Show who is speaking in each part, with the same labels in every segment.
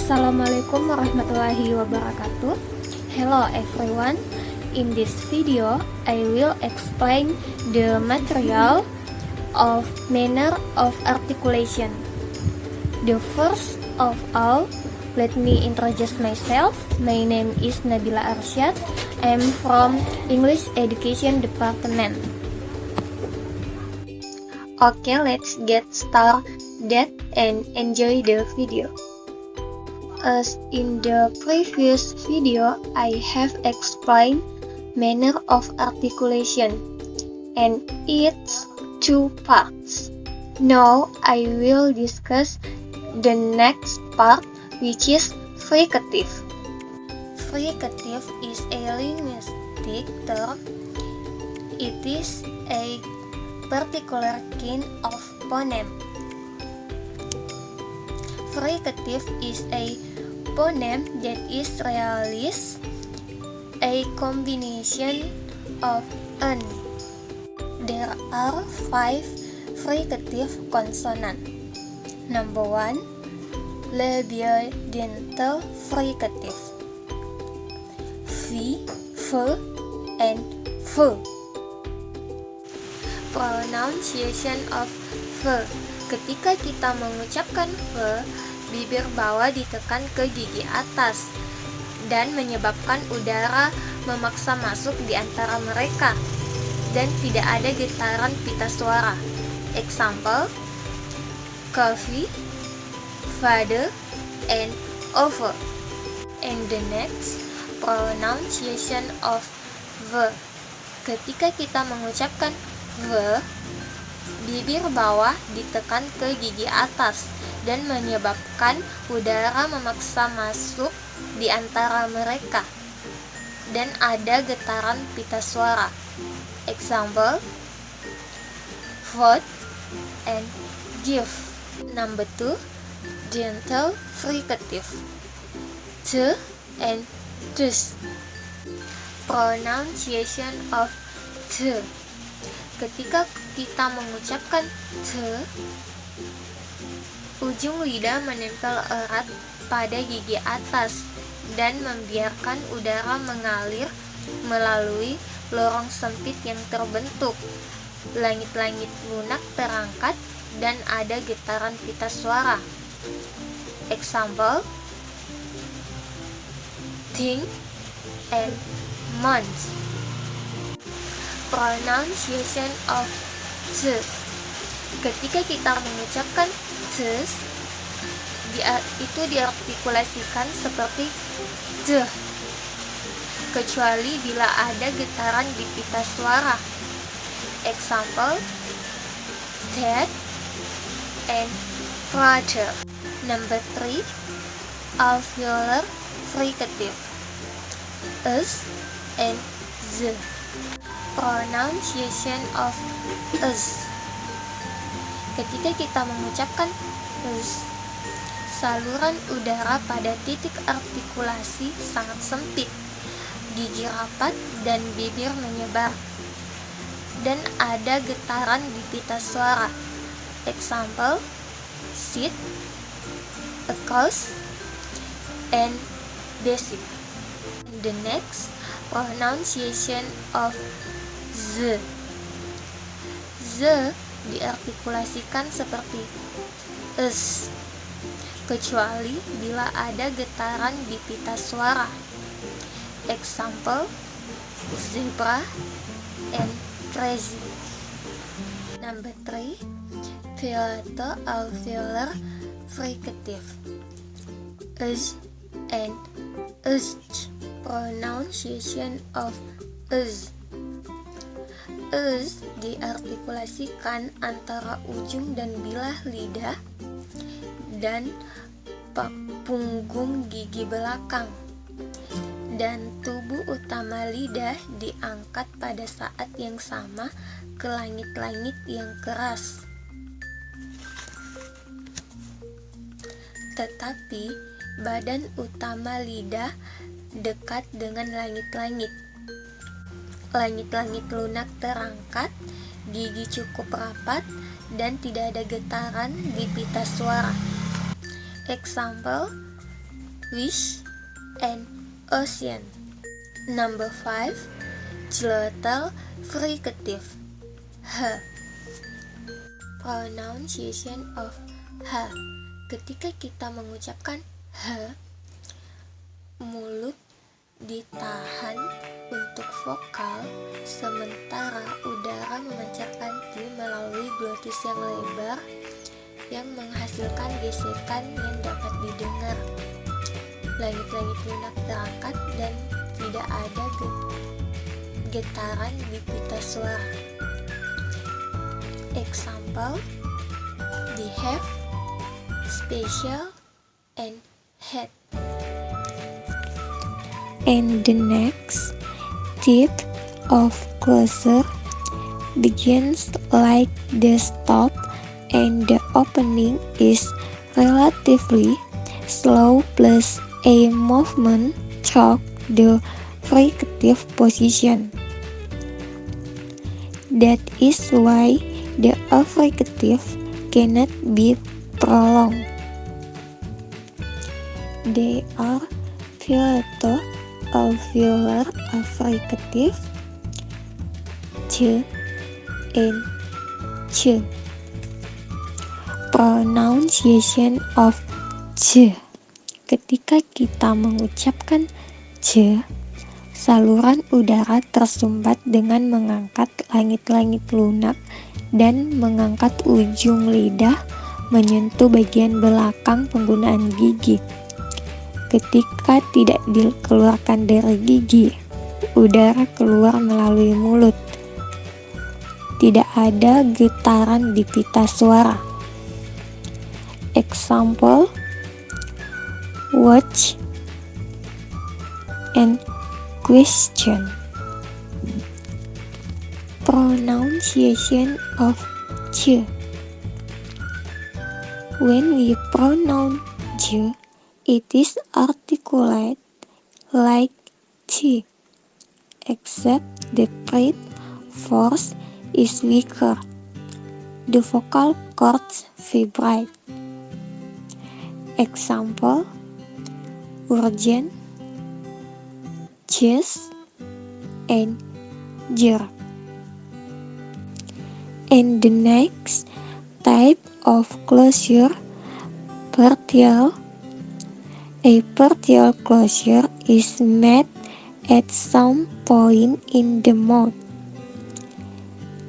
Speaker 1: Assalamualaikum warahmatullahi wabarakatuh. Hello everyone. In this video, I will explain the material of manner of articulation. The first of all, let me introduce myself. My name is Nabila Arsyad. I am from English Education Department. Okay, let's get started and enjoy the video. As in the previous video, I have explained manner of articulation and its two parts. Now I will discuss the next part, which is fricative. Fricative is a linguistic term. It is a particular kind of phoneme. Fricative is a phoneme that is really a combination of n. There are 5 fricative consonants. Number 1, labiodental fricative. V, V, and V. Pronunciation of V. Ketika kita mengucapkan V, bibir bawah ditekan ke gigi atas dan menyebabkan udara memaksa masuk di antara mereka dan tidak ada getaran pita suara. Example, coffee, father, and over. And the next, pronunciation of V. Ketika kita mengucapkan V, bibir bawah ditekan ke gigi atas dan menyebabkan udara memaksa masuk di antara mereka dan ada getaran pita suara. Example, vote and give. Number 2, dental fricative. T and tus. Pronunciation of T. Ketika kita mengucapkan T, ujung lidah menempel erat pada gigi atas dan membiarkan udara mengalir melalui lorong sempit yang terbentuk. Langit-langit lunak terangkat dan ada getaran pita suara. Example, think and months. Pronunciation of T. Ketika kita mengucapkan T, itu diartikulasikan seperti D, kecuali bila ada getaran di pita suara. Example, dad and brother. Number 3, alveolar fricative. S and Z. Pronunciation of S. Ketika kita mengucapkan S, saluran udara pada titik artikulasi sangat sempit, gigi rapat dan bibir menyebar, dan ada getaran di pita suara. Example, sit, across, and basic. The next, pronunciation of Z. Z diartikulasikan seperti S, kecuali bila ada getaran di pita suara. Example, zebra and crazy. Number 3, palato-alveolar fricative. S and S. Pronunciation of S. S diartikulasikan antara ujung dan bilah lidah dan punggung gigi belakang, dan tubuh utama lidah diangkat pada saat yang sama ke langit-langit yang keras. Tetapi badan utama lidah dekat dengan langit-langit. Langit-langit lunak terangkat, gigi cukup rapat, dan tidak ada getaran di pita suara. Example, wish, and ocean. Number 5. Genital fricative. H. Pronunciation of H. Ketika kita mengucapkan H, mulut ditahan untuk vokal, sementara udara memancarkan T melalui glotis yang lebar yang menghasilkan gesekan yang dapat didengar. Langit-langit lunak terangkat dan tidak ada getaran di pita suara. Example: they have, special, and head. And the next tip of closure begins like the stop, and the opening is relatively slow plus a movement through the fricative position. That is why the affricative cannot be prolonged. They are filato, alveolar affricative, ch, and ch. Pronunciation of ch. Ketika kita mengucapkan ch, saluran udara tersumbat dengan mengangkat langit-langit lunak dan mengangkat ujung lidah menyentuh bagian belakang penggunaan gigi. Ketika tidak dikeluarkan dari gigi, udara keluar melalui mulut. Tidak ada getaran di pita suara. Example: watch and question. Pronunciation of ch. When we pronounce ch, it is articulate like ch, except the breath force is weaker. The vocal cords vibrate. Example: urgent, chest, and jerk. And the next type of closure, partial. A partial closure is made at some point in the mouth.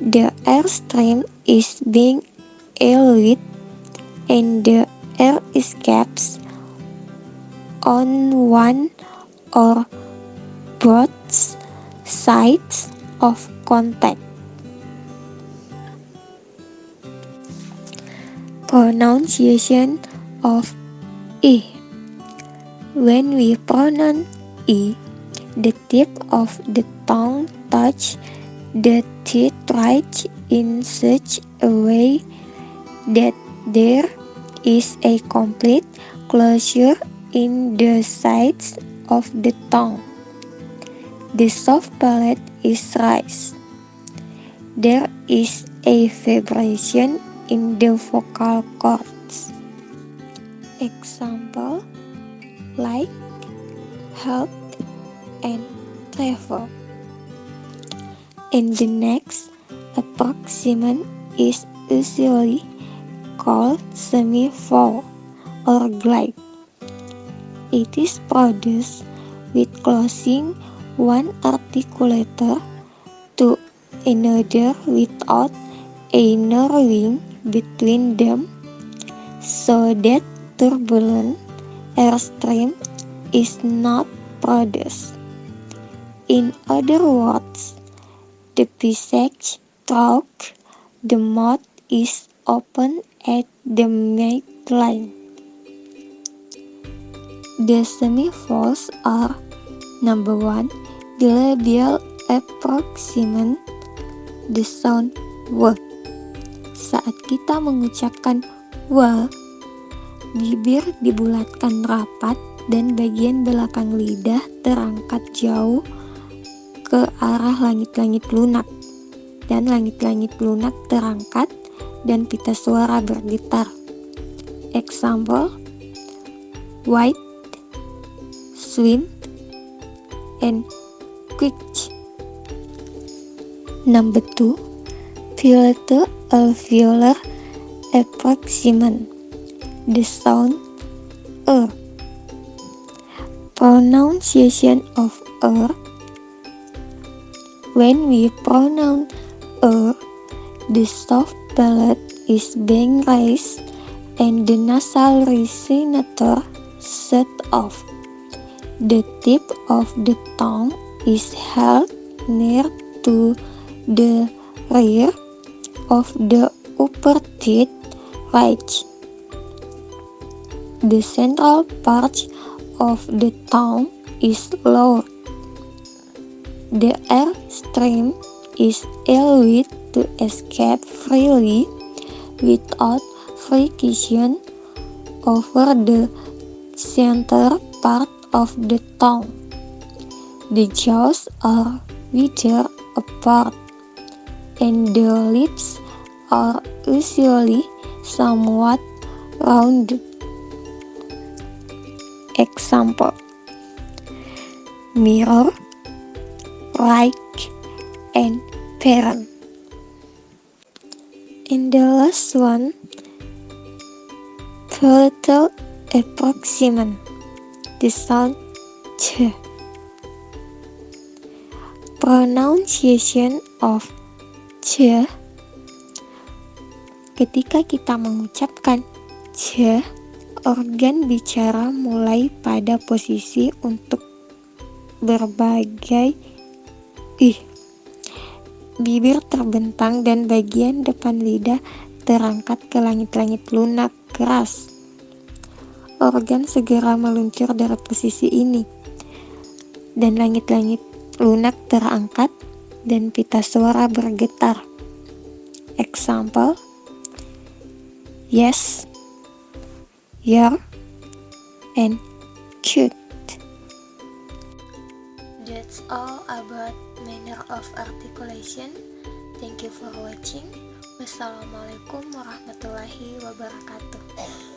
Speaker 1: The airstream is being eluded and the air escapes on one or both sides of contact. Pronunciation of E. When we pronounce E, the tip of the tongue touch the teeth right in such a way that there is a complete closure in the sides of the tongue. The soft palate is raised. There is a vibration in the vocal cords. Example: like, help, and travel. And the next approximant is usually called semi-vowel or glide. It is produced with closing one articulator to another without a narrowing between them, so that turbulent airstream is not produced. In other words, the passage through the mouth is open at the midline. The semi-vowels are: number 1, the labial approximant, the sound w. Saat kita mengucapkan w, bibir dibulatkan rapat dan bagian belakang lidah terangkat jauh ke arah langit-langit lunak, dan langit-langit lunak terangkat dan pita suara bergetar. Example: white, swim, and quick. Number 2, filter-alveolar approximant. The sound pronunciation of when we pronounce the soft palate is being raised and the nasal resonator set off. The tip of the tongue is held near to the rear of the upper teeth ridge. The central part of the tongue is lowered. The air stream is allowed to escape freely without friction over the center part of the tongue. The jaws are wider apart, and the lips are usually somewhat rounded. Example: mirror, like, and parent. And the last one, filter approximant. The sound ch. Pronunciation of ch. Ketika kita mengucapkan ch, organ bicara mulai pada posisi untuk berbagai bibir terbentang dan bagian depan lidah terangkat ke langit-langit lunak keras. Organ segera meluncur dari posisi ini, dan langit-langit lunak terangkat dan pita suara bergetar. Example: yes, yeah, and cute. That's all about manner of articulation. Thank you for watching. Wassalamualaikum warahmatullahi wabarakatuh.